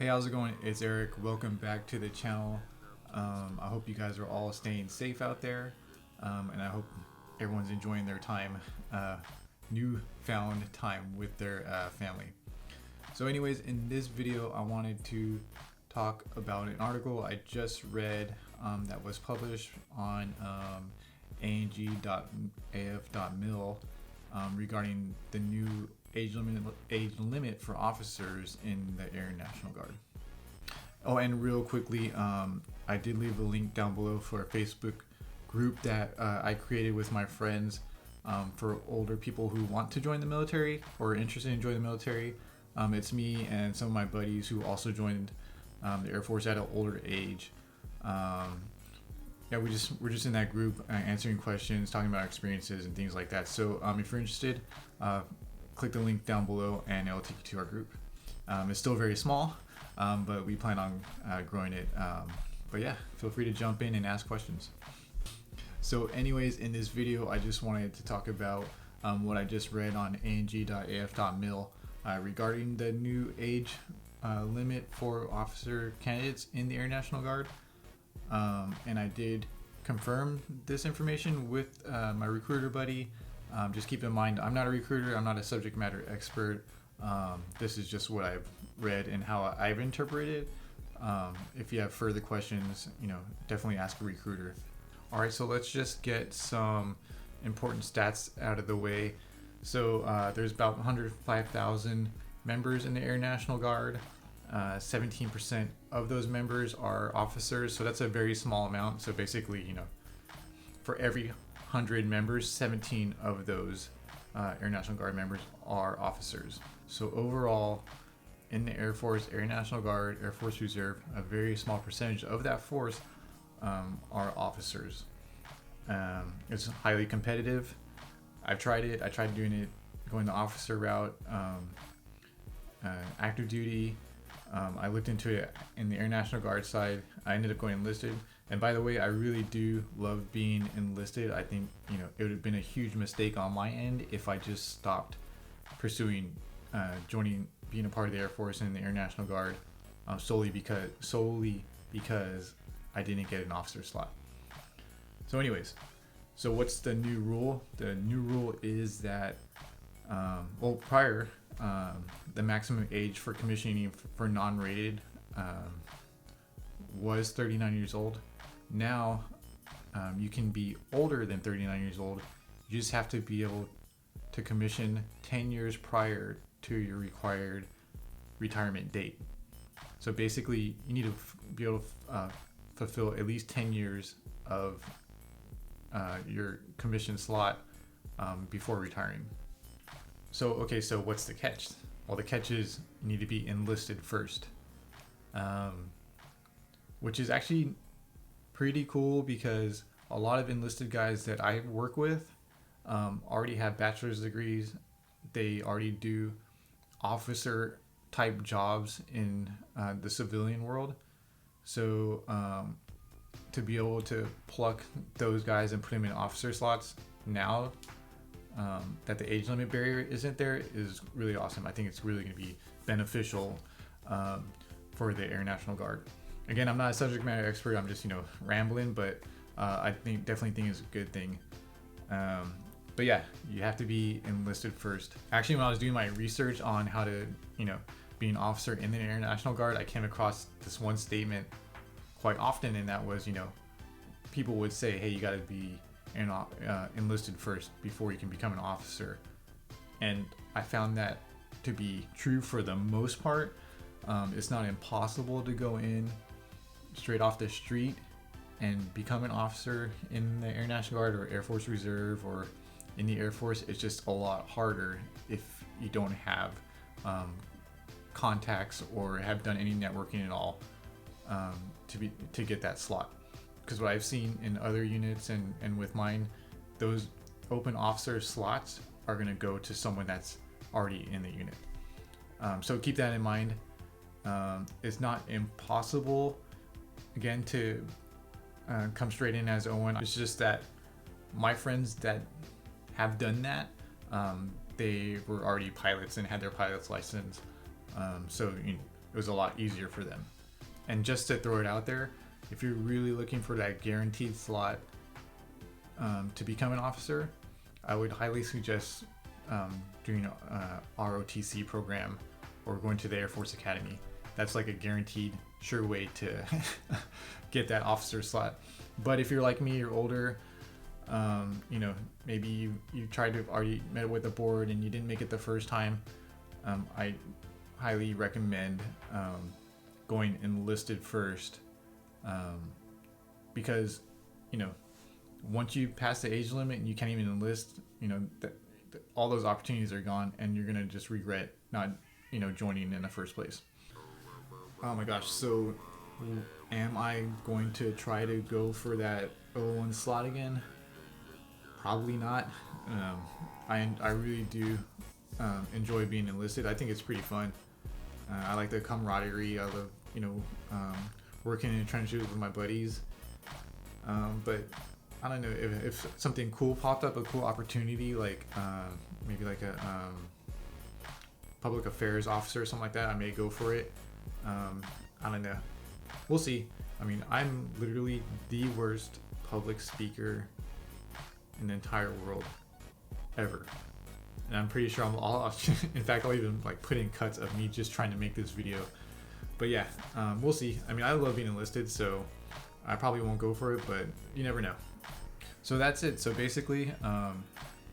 Hey, how's it going? It's Eric. Welcome back to the channel. I hope you guys are all staying safe out there, and I hope everyone's enjoying their time, newfound time with their family. So, anyways, in this video, I wanted to talk about an article I just read that was published on ang.af.mil regarding the new age limit for officers in the Air National Guard. Oh, and real quickly, I did leave a link down below for a Facebook group that I created with my friends for older people who want to join the military or are interested in joining the military. It's me and some of my buddies who also joined the Air Force at an older age. Yeah, we're just in that group answering questions, talking about experiences and things like that. So if you're interested, click the link down below and it'll take you to our group. It's still very small, but we plan on growing it. But yeah, feel free to jump in and ask questions. So anyways, in this video, I just wanted to talk about what I just read on ang.af.mil regarding the new age limit for officer candidates in the Air National Guard. And I did confirm this information with my recruiter buddy. Just keep in mind, I'm not a recruiter, I'm not a subject matter expert. This is just what I've read and how I've interpreted it. If you have further questions, definitely ask a recruiter. All right, so let's just get some important stats out of the way. So there's about 105,000 members in the Air National Guard. 17% of those members are officers, so that's a very small amount. So basically, for every 100 members, 17 of those Air National Guard members are officers. So overall, in the Air Force, Air National Guard, Air Force Reserve, a very small percentage of that force are officers. It's highly competitive. I've tried it. I tried doing it, going the officer route, active duty. I looked into it in the Air National Guard side. I ended up going enlisted. And by the way, I really do love being enlisted. I think, it would have been a huge mistake on my end if I just stopped pursuing being a part of the Air Force and the Air National Guard solely because I didn't get an officer slot. So anyways, so what's the new rule? The new rule is that, prior, the maximum age for commissioning for non-rated was 39 years old. Now you can be older than 39 years old. You just have to be able to commission 10 years prior to your required retirement date. So basically, you need to be able to fulfill at least 10 years of your commission slot before retiring. So what's the catch? Well, the catch is you need to be enlisted first, which is actually pretty cool because a lot of enlisted guys that I work with already have bachelor's degrees. They already do officer type jobs in the civilian world. So to be able to pluck those guys and put them in officer slots now that the age limit barrier isn't there is really awesome. I think it's really going to be beneficial for the Air National Guard. Again, I'm not a subject matter expert. I'm just rambling, but I definitely think it's a good thing. But yeah, you have to be enlisted first. Actually, when I was doing my research on how to be an officer in the Air National Guard, I came across this one statement quite often, and that was people would say, hey, you got to be enlisted first before you can become an officer. And I found that to be true for the most part. It's not impossible to go in straight off the street and become an officer in the Air National Guard or Air Force Reserve or in the Air Force. It's just a lot harder if you don't have contacts or have done any networking at all to get that slot. Because what I've seen in other units and with mine, those open officer slots are going to go to someone that's already in the unit. So keep that in mind. It's not impossible, again, to come straight in as O1. It's just that my friends that have done that, they were already pilots and had their pilot's license. So it was a lot easier for them. And just to throw it out there, if you're really looking for that guaranteed slot to become an officer, I would highly suggest doing a ROTC program or going to the Air Force Academy. That's like a guaranteed, sure way to get that officer slot. But if you're like me, you're older, maybe you tried to already met with the board and you didn't make it the first time, I highly recommend going enlisted first, because once you pass the age limit and you can't even enlist, all those opportunities are gone, and you're gonna just regret not joining in the first place. Oh my gosh, so am I going to try to go for that 01 slot again? Probably not. I really do enjoy being enlisted. I think it's pretty fun. I like the camaraderie. I love working in the trenches with my buddies. But I don't know, if something cool popped up, a cool opportunity, like maybe like a public affairs officer or something like that, I may go for it. I don't know. We'll see. I mean, I'm literally the worst public speaker in the entire world ever. And I'm pretty sure in fact, I'll even like put in cuts of me just trying to make this video. But yeah, we'll see. I mean, I love being enlisted, so I probably won't go for it, but you never know. So that's it. So basically,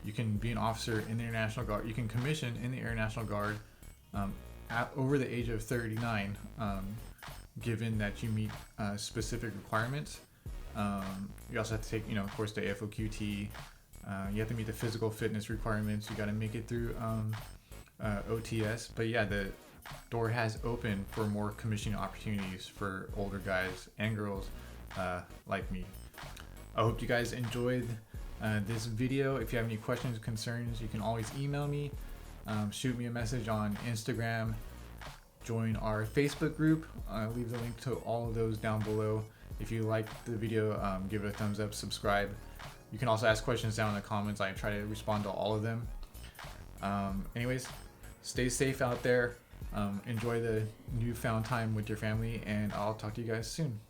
you can be an officer in the Air National Guard. You can commission in the Air National Guard over the age of 39, given that you meet specific requirements. You also have to take, of course, the AFOQT. You have to meet the physical fitness requirements. You got to make it through OTS. But yeah, the door has opened for more commissioning opportunities for older guys and girls like me. I hope you guys enjoyed this video. If you have any questions or concerns, you can always email me, shoot me a message on Instagram, join our Facebook group. Leave the link to all of those down below. If you liked the video, give it a thumbs up, subscribe. You can also ask questions down in the comments. I try to respond to all of them. Anyways, stay safe out there. Enjoy the newfound time with your family, and I'll talk to you guys soon.